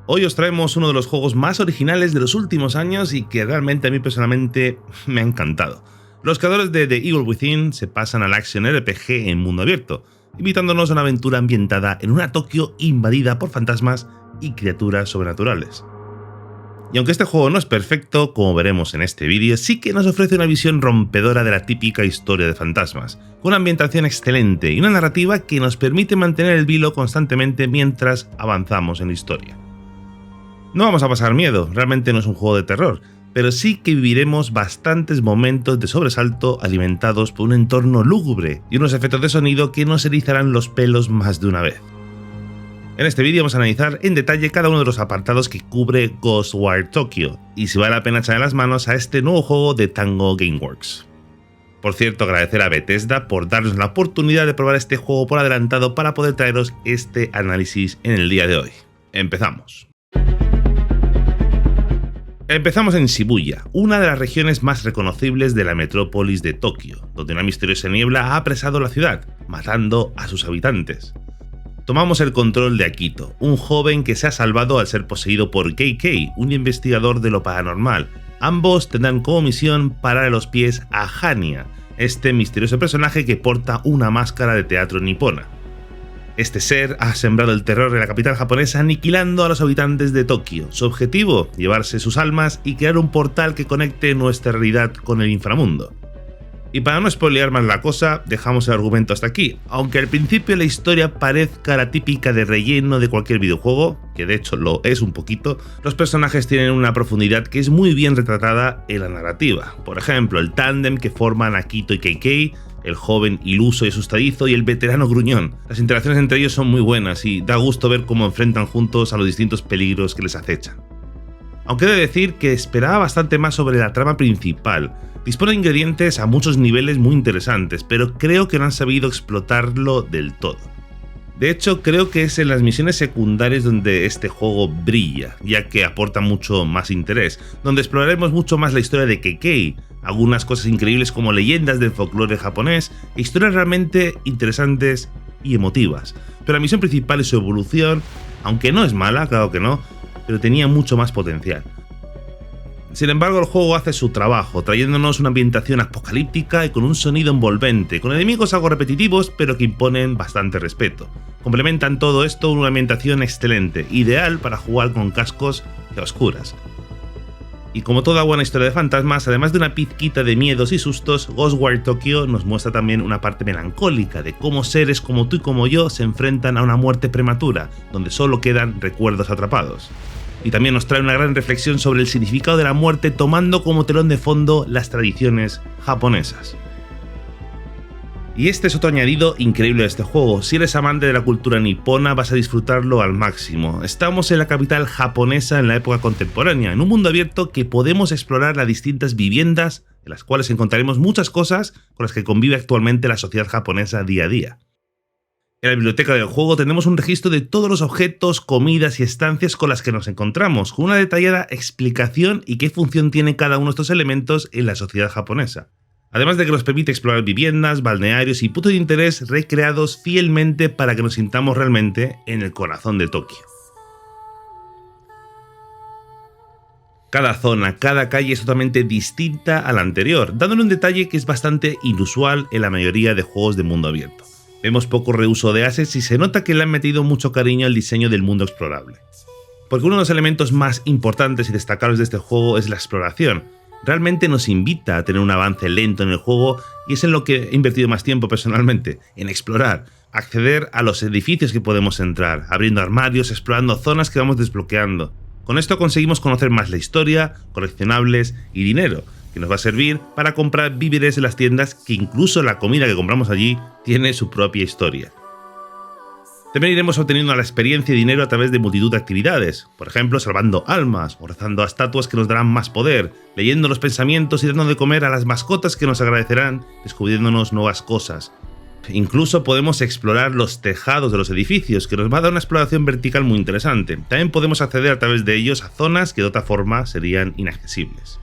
Hoy os traemos uno de los juegos más originales de los últimos años y que realmente a mí personalmente me ha encantado. Los creadores de The Evil Within se pasan al Action RPG en mundo abierto, invitándonos a una aventura ambientada en una Tokio invadida por fantasmas y criaturas sobrenaturales. Y aunque este juego no es perfecto, como veremos en este vídeo, sí que nos ofrece una visión rompedora de la típica historia de fantasmas, con una ambientación excelente y una narrativa que nos permite mantener el vilo constantemente mientras avanzamos en la historia. No vamos a pasar miedo, realmente no es un juego de terror, pero sí que viviremos bastantes momentos de sobresalto alimentados por un entorno lúgubre y unos efectos de sonido que nos erizarán los pelos más de una vez. En este vídeo vamos a analizar en detalle cada uno de los apartados que cubre Ghostwire Tokyo y si vale la pena echarle las manos a este nuevo juego de Tango Gameworks. Por cierto, agradecer a Bethesda por darnos la oportunidad de probar este juego por adelantado para poder traeros este análisis en el día de hoy. Empezamos. Empezamos en Shibuya, una de las regiones más reconocibles de la metrópolis de Tokio, donde una misteriosa niebla ha apresado la ciudad, matando a sus habitantes. Tomamos el control de Akito, un joven que se ha salvado al ser poseído por KK, un investigador de lo paranormal. Ambos tendrán como misión parar a los pies a Hania, este misterioso personaje que porta una máscara de teatro nipona. Este ser ha sembrado el terror en la capital japonesa aniquilando a los habitantes de Tokio. Su objetivo, llevarse sus almas y crear un portal que conecte nuestra realidad con el inframundo. Y para no spoilear más la cosa, dejamos el argumento hasta aquí, aunque al principio la historia parezca la típica de relleno de cualquier videojuego, que de hecho lo es un poquito, los personajes tienen una profundidad que es muy bien retratada en la narrativa. Por ejemplo, el tándem que forman Akito y KK, el joven iluso y asustadizo y el veterano gruñón. Las interacciones entre ellos son muy buenas y da gusto ver cómo enfrentan juntos a los distintos peligros que les acechan. Aunque he de decir que esperaba bastante más sobre la trama principal. Dispone de ingredientes a muchos niveles muy interesantes, pero creo que no han sabido explotarlo del todo. De hecho, creo que es en las misiones secundarias donde este juego brilla, ya que aporta mucho más interés, donde exploraremos mucho más la historia de KK, algunas cosas increíbles como leyendas del folclore japonés, e historias realmente interesantes y emotivas. Pero la misión principal y su evolución, aunque no es mala, claro que no, pero tenía mucho más potencial. Sin embargo, el juego hace su trabajo, trayéndonos una ambientación apocalíptica y con un sonido envolvente, con enemigos algo repetitivos pero que imponen bastante respeto. Complementan todo esto con una ambientación excelente, ideal para jugar con cascos de oscuras. Y como toda buena historia de fantasmas, además de una pizquita de miedos y sustos, Ghostwire Tokyo nos muestra también una parte melancólica de cómo seres como tú y como yo se enfrentan a una muerte prematura, donde solo quedan recuerdos atrapados. Y también nos trae una gran reflexión sobre el significado de la muerte tomando como telón de fondo las tradiciones japonesas. Y este es otro añadido increíble de este juego. Si eres amante de la cultura nipona vas a disfrutarlo al máximo. Estamos en la capital japonesa en la época contemporánea, en un mundo abierto que podemos explorar las distintas viviendas en las cuales encontraremos muchas cosas con las que convive actualmente la sociedad japonesa día a día. En la biblioteca del juego tenemos un registro de todos los objetos, comidas y estancias con las que nos encontramos, con una detallada explicación y qué función tiene cada uno de estos elementos en la sociedad japonesa. Además de que nos permite explorar viviendas, balnearios y puntos de interés recreados fielmente para que nos sintamos realmente en el corazón de Tokio. Cada zona, cada calle es totalmente distinta a la anterior, dándole un detalle que es bastante inusual en la mayoría de juegos de mundo abierto. Vemos poco reuso de assets y se nota que le han metido mucho cariño al diseño del mundo explorable. Porque uno de los elementos más importantes y destacables de este juego es la exploración. Realmente nos invita a tener un avance lento en el juego y es en lo que he invertido más tiempo personalmente, en explorar, acceder a los edificios que podemos entrar, abriendo armarios, explorando zonas que vamos desbloqueando. Con esto conseguimos conocer más la historia, coleccionables y dinero, que nos va a servir para comprar víveres en las tiendas, que incluso la comida que compramos allí tiene su propia historia. También iremos obteniendo la experiencia y dinero a través de multitud de actividades, por ejemplo salvando almas o rezando a estatuas que nos darán más poder, leyendo los pensamientos y dando de comer a las mascotas que nos agradecerán, descubriéndonos nuevas cosas. Incluso podemos explorar los tejados de los edificios, que nos va a dar una exploración vertical muy interesante. También podemos acceder a través de ellos a zonas que de otra forma serían inaccesibles.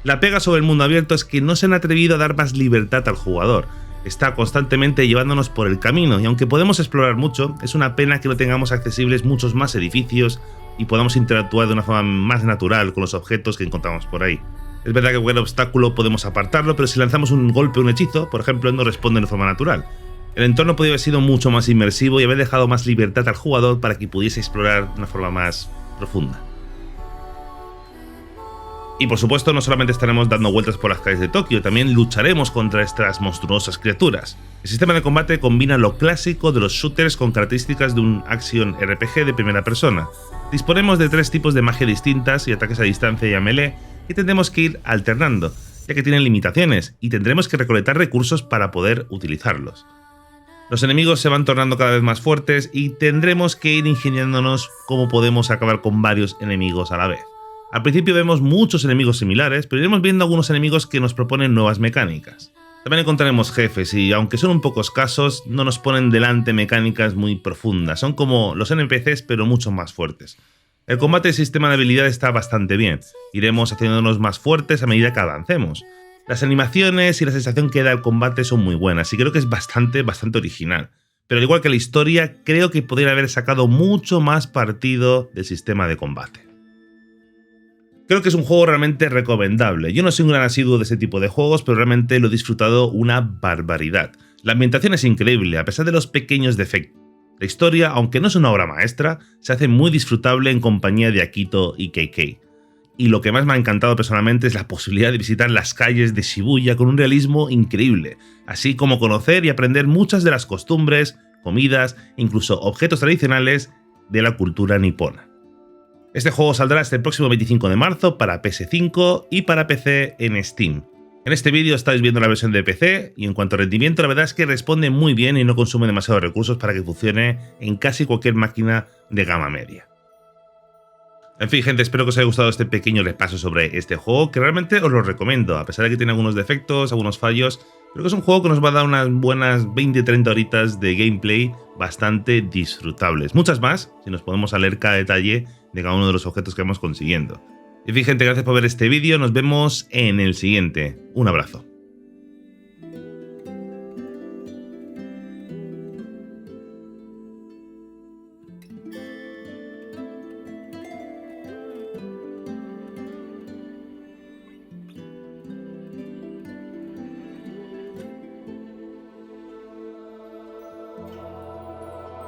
La pega sobre el mundo abierto es que no se han atrevido a dar más libertad al jugador. está constantemente llevándonos por el camino, y aunque podemos explorar mucho, es una pena que no tengamos accesibles muchos más edificios y podamos interactuar de una forma más natural con los objetos que encontramos por ahí. Es verdad que cualquier obstáculo podemos apartarlo, pero si lanzamos un golpe o un hechizo, por ejemplo, no responde de forma natural. El entorno podría haber sido mucho más inmersivo y haber dejado más libertad al jugador para que pudiese explorar de una forma más profunda. Y por supuesto, no solamente estaremos dando vueltas por las calles de Tokio, también lucharemos contra estas monstruosas criaturas. El sistema de combate combina lo clásico de los shooters con características de un action RPG de primera persona. Disponemos de 3 tipos de magia distintas y ataques a distancia y a melee, que tendremos que ir alternando, ya que tienen limitaciones, y tendremos que recolectar recursos para poder utilizarlos. Los enemigos se van tornando cada vez más fuertes y tendremos que ir ingeniándonos cómo podemos acabar con varios enemigos a la vez. Al principio vemos muchos enemigos similares, pero iremos viendo algunos enemigos que nos proponen nuevas mecánicas. También encontraremos jefes y, aunque son un poco escasos, no nos ponen delante mecánicas muy profundas. Son como los NPCs, pero mucho más fuertes. El combate y sistema de habilidad está bastante bien. Iremos haciéndonos más fuertes a medida que avancemos. Las animaciones y la sensación que da el combate son muy buenas y creo que es bastante original. Pero al igual que la historia, creo que podría haber sacado mucho más partido del sistema de combate. Creo que es un juego realmente recomendable. Yo no soy un gran asiduo de ese tipo de juegos, pero realmente lo he disfrutado una barbaridad. La ambientación es increíble, a pesar de los pequeños defectos. La historia, aunque no es una obra maestra, se hace muy disfrutable en compañía de Akito y KK. Y lo que más me ha encantado personalmente es la posibilidad de visitar las calles de Shibuya con un realismo increíble, así como conocer y aprender muchas de las costumbres, comidas e incluso objetos tradicionales de la cultura nipona. Este juego saldrá este próximo 25 de marzo para PS5 y para PC en Steam. En este vídeo estáis viendo la versión de PC y en cuanto a rendimiento la verdad es que responde muy bien y no consume demasiados recursos para que funcione en casi cualquier máquina de gama media. En fin, gente, espero que os haya gustado este pequeño repaso sobre este juego, que realmente os lo recomiendo, a pesar de que tiene algunos defectos, algunos fallos. Creo que es un juego que nos va a dar unas buenas 20-30 horitas de gameplay bastante disfrutables. Muchas más, si nos podemos leer cada detalle de cada uno de los objetos que vamos consiguiendo. En fin, gente, gracias por ver este vídeo, nos vemos en el siguiente. Un abrazo.